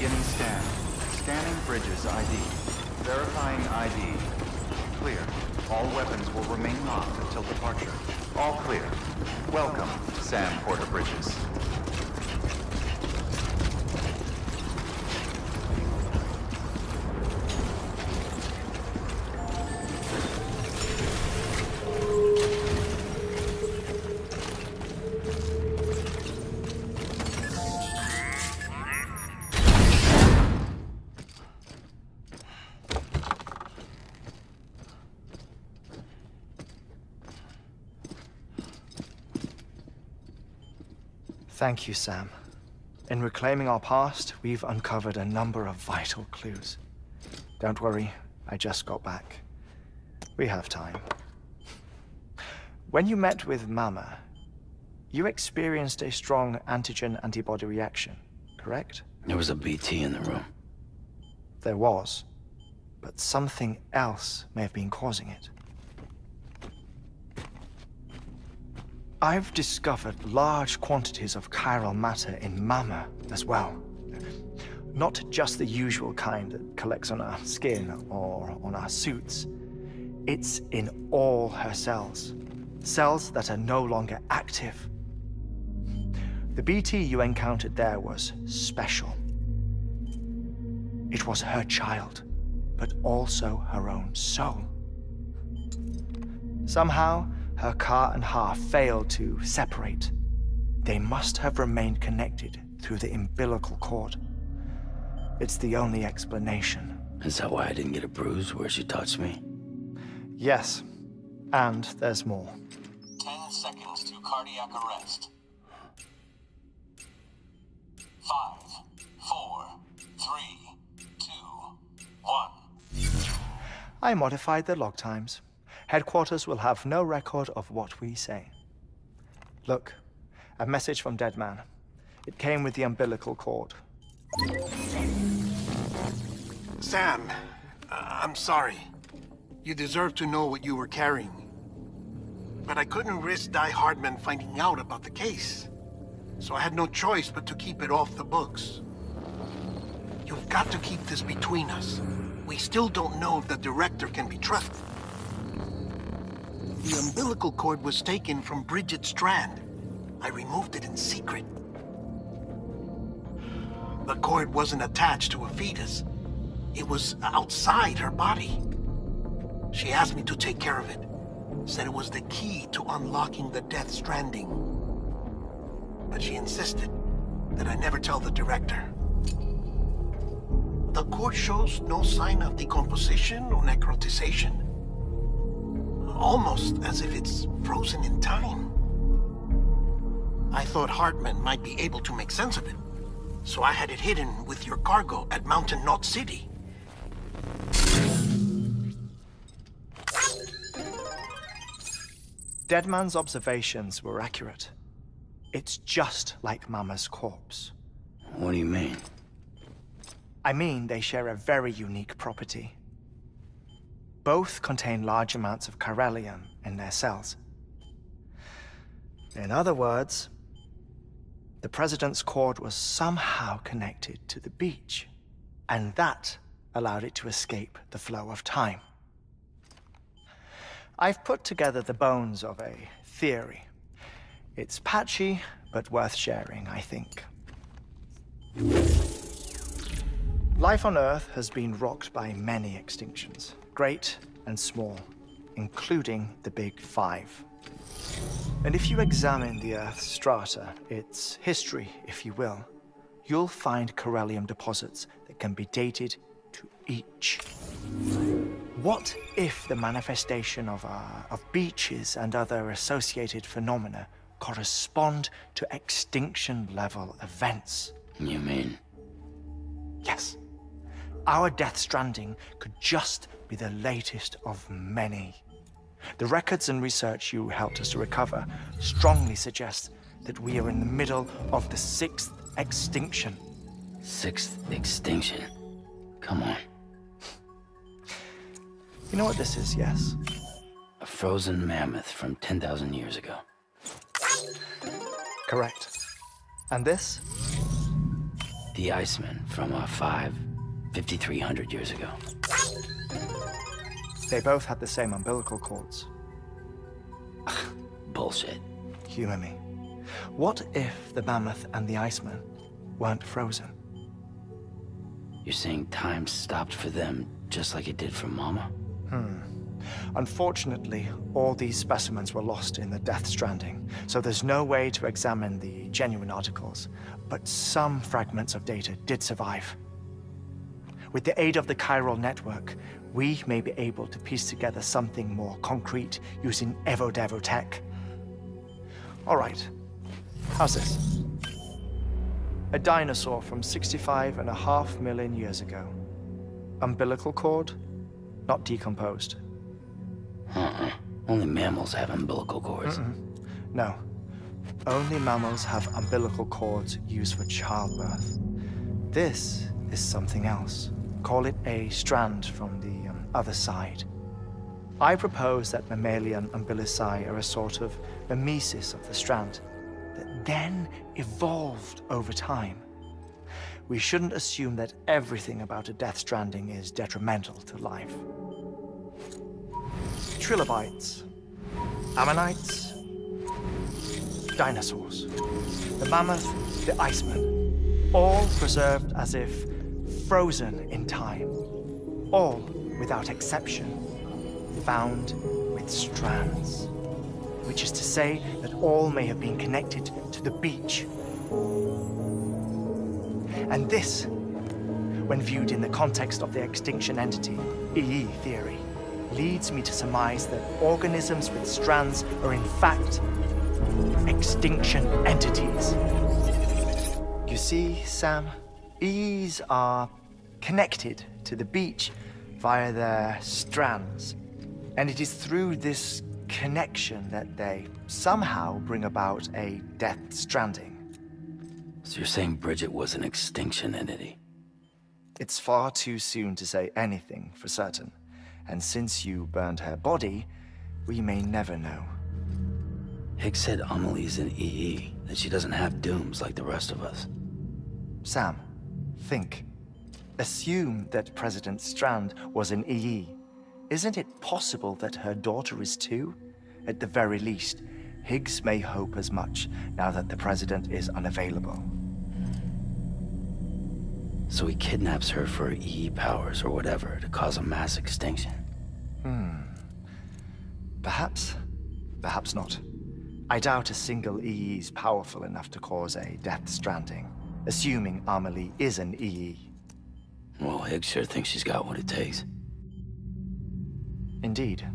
Beginning scan. Scanning bridges ID. Verifying ID. Clear. All weapons will remain locked until departure. All clear. Welcome, Sam Porter Bridges. Thank you, Sam. In reclaiming our past, we've uncovered a number of vital clues. Don't worry, I just got back. We have time. When you met with Mama, you experienced a strong antigen-antibody reaction, correct? There was a BT in the room. There was, but something else may have been causing it. I've discovered large quantities of chiral matter in Mama as well. Not just the usual kind that collects on our skin or on our suits. It's in all her cells. Cells that are no longer active. The BT you encountered there was special. It was her child, but also her own soul. Somehow, her car and half failed to separate. They must have remained connected through the umbilical cord. It's the only explanation. Is that why I didn't get a bruise where she touched me? Yes, and there's more. 10 seconds to cardiac arrest. 5, 4, 3, 2, 1. I modified the log times. Headquarters will have no record of what we say. Look, a message from Deadman. It came with the umbilical cord. Sam, I'm sorry. You deserve to know what you were carrying. But I couldn't risk Die Hardman finding out about the case. So I had no choice but to keep it off the books. You've got to keep this between us. We still don't know if the director can be trusted. The umbilical cord was taken from Bridget Strand. I removed it in secret. The cord wasn't attached to a fetus. It was outside her body. She asked me to take care of it. Said it was the key to unlocking the Death Stranding. But she insisted that I never tell the director. The cord shows no sign of decomposition or necrotization. Almost as if it's frozen in time. I thought Hartman might be able to make sense of it, so I had it hidden with your cargo at Mountain Knot City. Deadman's observations were accurate. It's just like Mama's corpse. What do you mean? I mean, they share a very unique property. Both contain large amounts of chiralium in their cells. In other words, the President's cord was somehow connected to the beach, and that allowed it to escape the flow of time. I've put together the bones of a theory. It's patchy, but worth sharing, I think. Life on Earth has been rocked by many extinctions, great and small, including the Big Five. And if you examine the Earth's strata, its history, if you will, you'll find chiralium deposits that can be dated to each. What if the manifestation of beaches and other associated phenomena correspond to extinction-level events? You mean? Yes. Our Death Stranding could just be the latest of many. The records and research you helped us to recover strongly suggest that we are in the middle of the 6th extinction. 6th extinction? Come on. You know what this is, yes? A frozen mammoth from 10,000 years ago. Correct. And this? The Iceman from 5,300 years ago. They both had the same umbilical cords. Bullshit. Humor me. What if the mammoth and the Iceman weren't frozen? You're saying time stopped for them just like it did for Mama? Unfortunately, all these specimens were lost in the Death Stranding, so there's no way to examine the genuine articles, but some fragments of data did survive. With the aid of the Chiral network, we may be able to piece together something more concrete using Evo-Devo tech. All right, how's this? A dinosaur from 65.5 million years ago. Umbilical cord, not decomposed. Only mammals have umbilical cords. No. Only mammals have umbilical cords used for childbirth. This is something else. Call it a strand from the other side. I propose that mammalian umbilici are a sort of mimesis of the strand that then evolved over time. We shouldn't assume that everything about a Death Stranding is detrimental to life. Trilobites, ammonites, dinosaurs, the mammoth, the Iceman, all preserved as if frozen in time, all without exception found with strands, which is to say that all may have been connected to the beach. And this, when viewed in the context of the extinction entity, EE theory, leads me to surmise that organisms with strands are in fact extinction entities. You see, Sam, EEs are connected to the beach via their strands, and it is through this connection that they somehow bring about a Death Stranding. So you're saying Bridget was an extinction entity? It's far too soon to say anything for certain. And since you burned her body, we may never know. Higgs said Amelie's an EE, that she doesn't have dooms like the rest of us. Sam, think. Assume that President Strand was an EE. Isn't it possible that her daughter is too? At the very least, Higgs may hope as much now that the President is unavailable. So he kidnaps her for EE powers or whatever to cause a mass extinction. Perhaps. Perhaps not. I doubt a single EE is powerful enough to cause a Death Stranding, assuming Amelie is an EE. Well, Higgs sure thinks she's got what it takes. Indeed.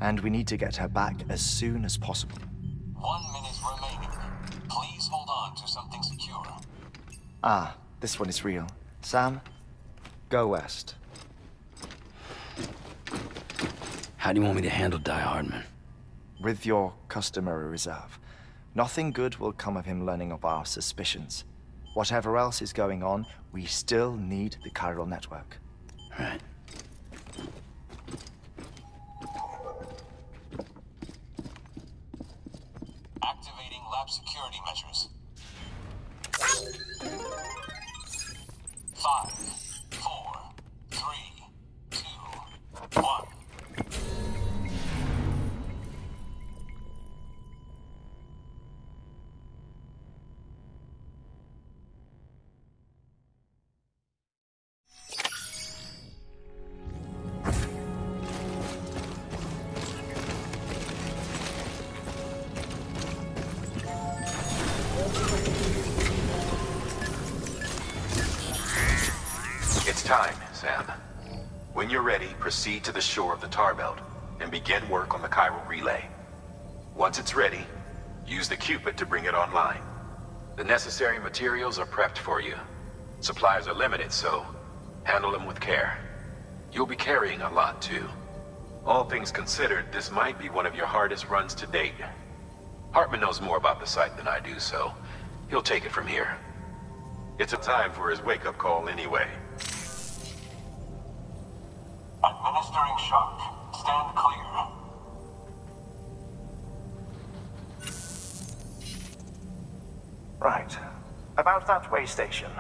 And we need to get her back as soon as possible. 1 minute remaining. Please hold on to something secure. Ah, this one is real. Sam, go west. How do you want me to handle Die Hardman? With your customary reserve. Nothing good will come of him learning of our suspicions. Whatever else is going on, we still need the Chiral network. Right. Activating lab security measures. 5, 4, 3, 2, 1. It's time, Sam. When you're ready, proceed to the shore of the tar belt and begin work on the chiral relay. Once it's ready, use the Cupid to bring it online. The necessary materials are prepped for you. Supplies are limited, so handle them with care. You'll be carrying a lot, too. All things considered, this might be one of your hardest runs to date. Hartman knows more about the site than I do, so he'll take it from here. It's a time for his wake-up call anyway. Administering shock. Stand clear. Right. About that way station.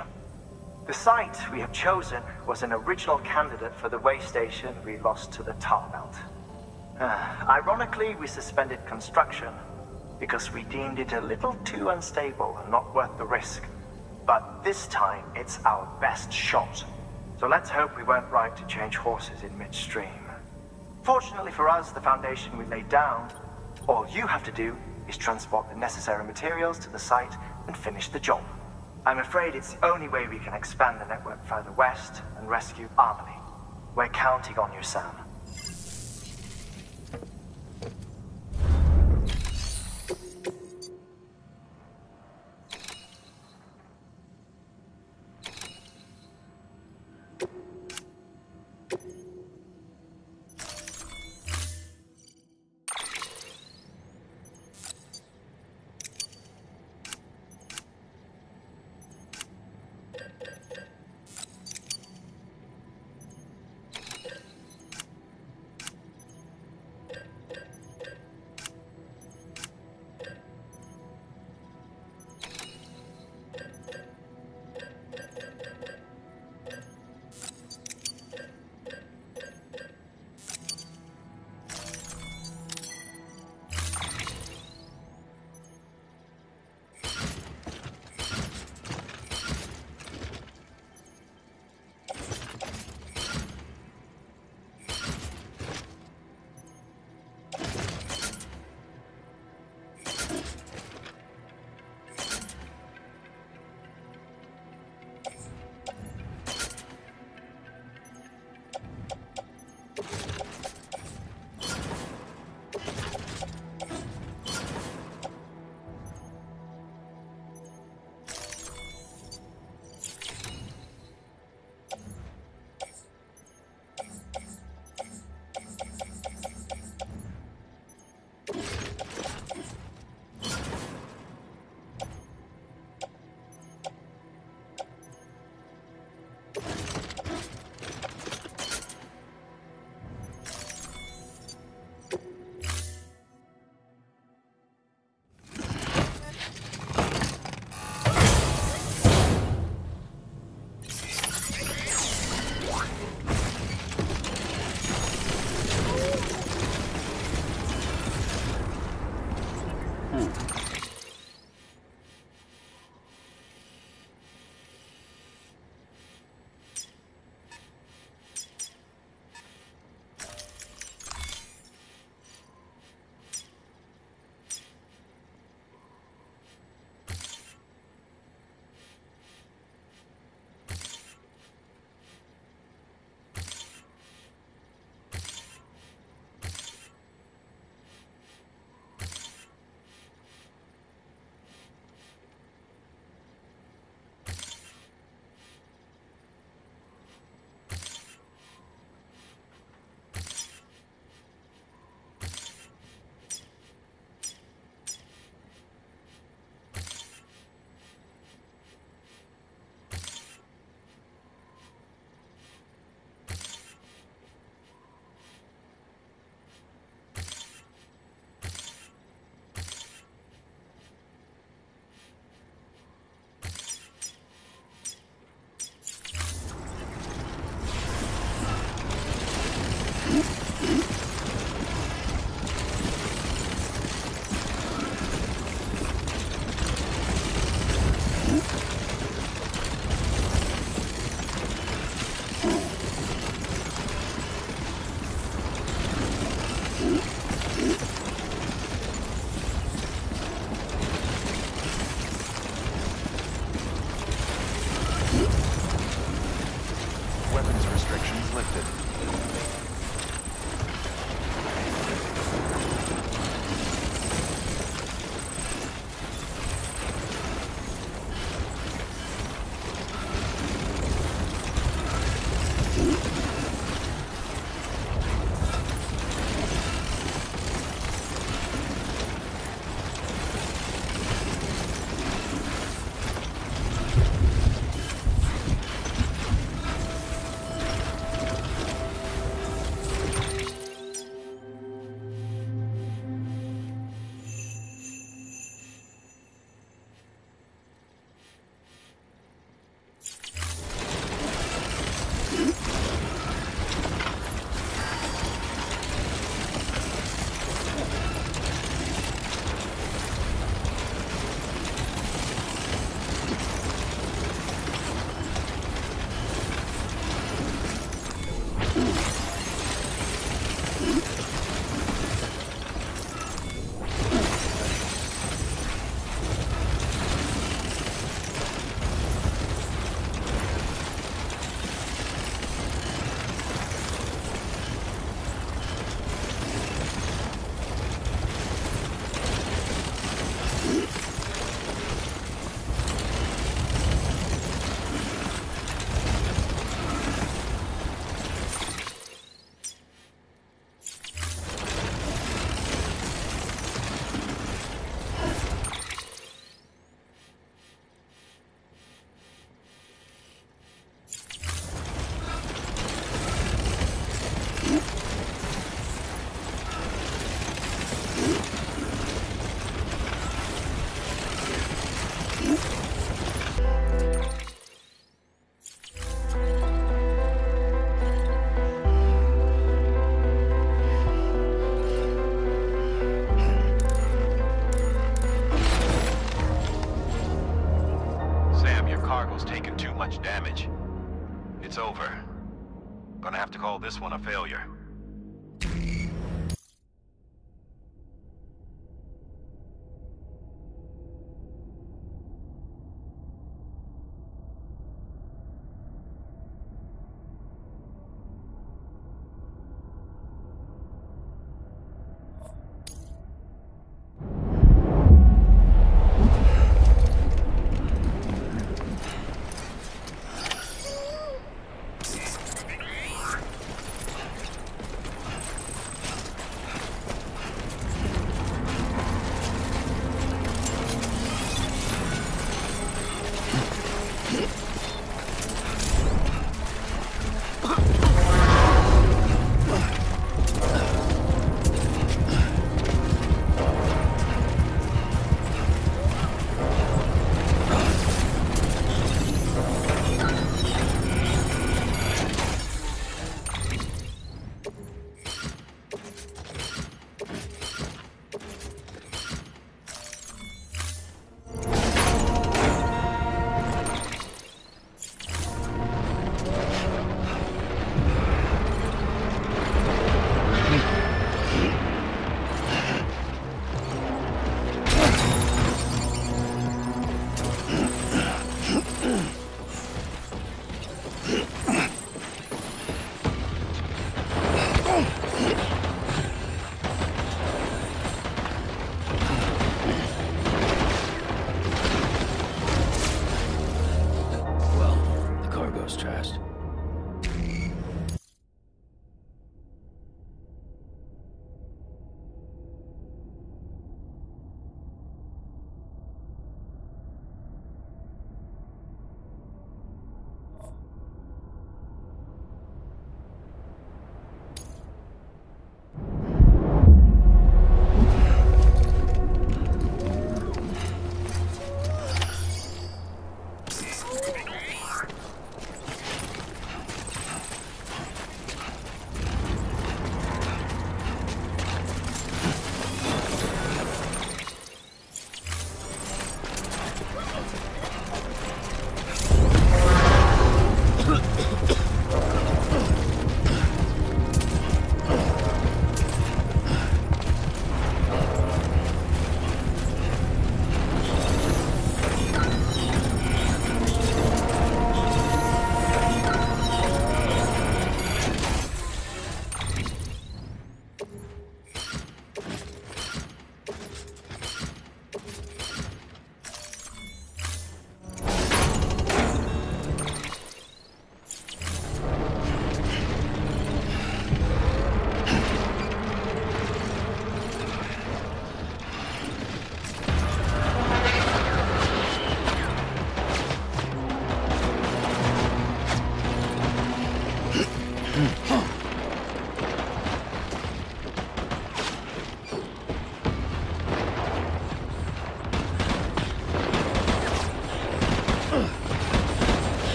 The site we have chosen was an original candidate for the way station we lost to the tar belt. Ironically, we suspended construction because we deemed it a little too unstable and not worth the risk. But this time, it's our best shot. So let's hope we weren't right to change horses in midstream. Fortunately for us, the foundation we laid down, all you have to do is transport the necessary materials to the site and finish the job. I'm afraid it's the only way we can expand the network further west and rescue Amelie. We're counting on you, Sam. cargo's taken too much damage. It's over. Gonna have to call this one a failure.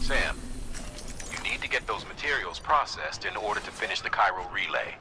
Sam, you need to get those materials processed in order to finish the Chiral relay.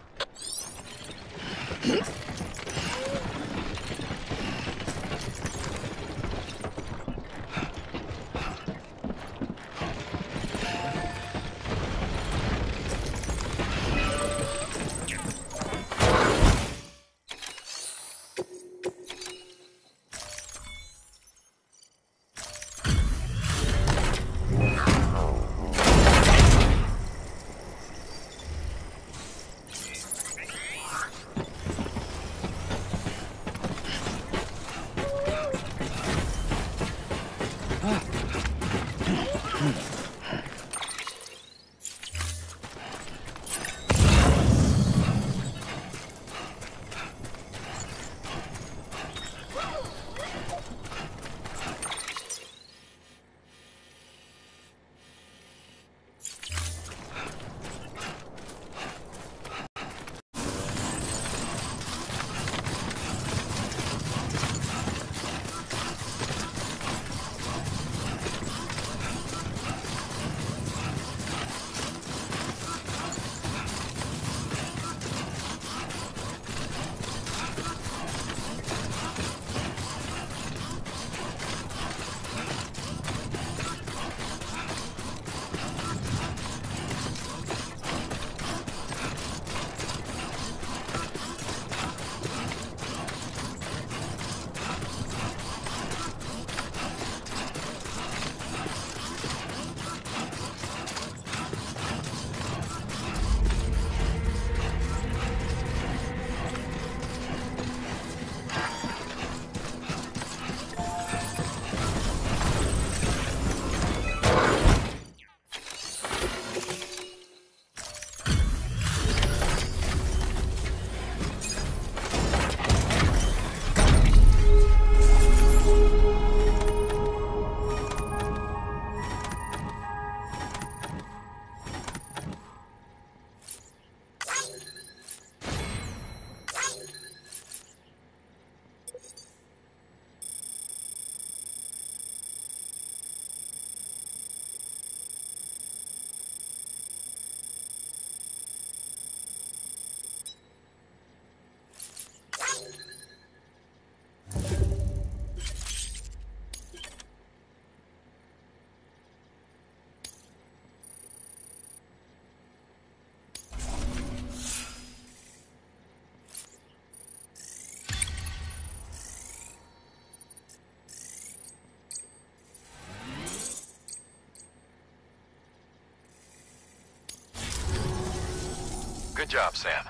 Good job, Sam.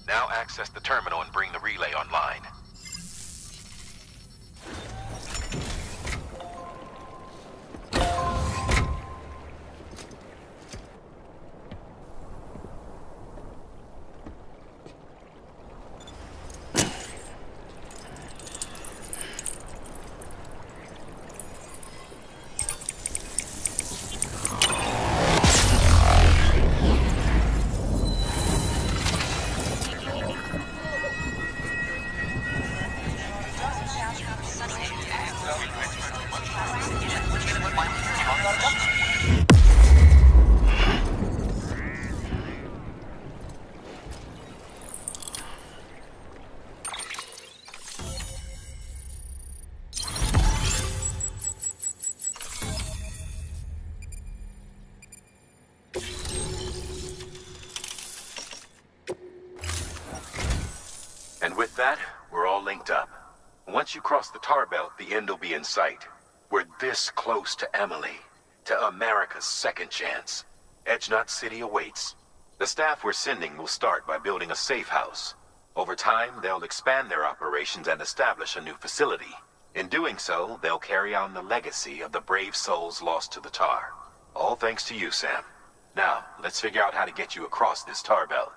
Now access the terminal and bring the relay online. And with that, we're all linked up. Once you cross the tar belt, the end will be in sight. We're this close to Emily. to America's second chance. Edgenut City awaits. The staff we're sending will start by building a safe house. Over time, they'll expand their operations and establish a new facility. In doing so, they'll carry on the legacy of the brave souls lost to the tar. All thanks to you, Sam. Now, let's figure out how to get you across this tar belt.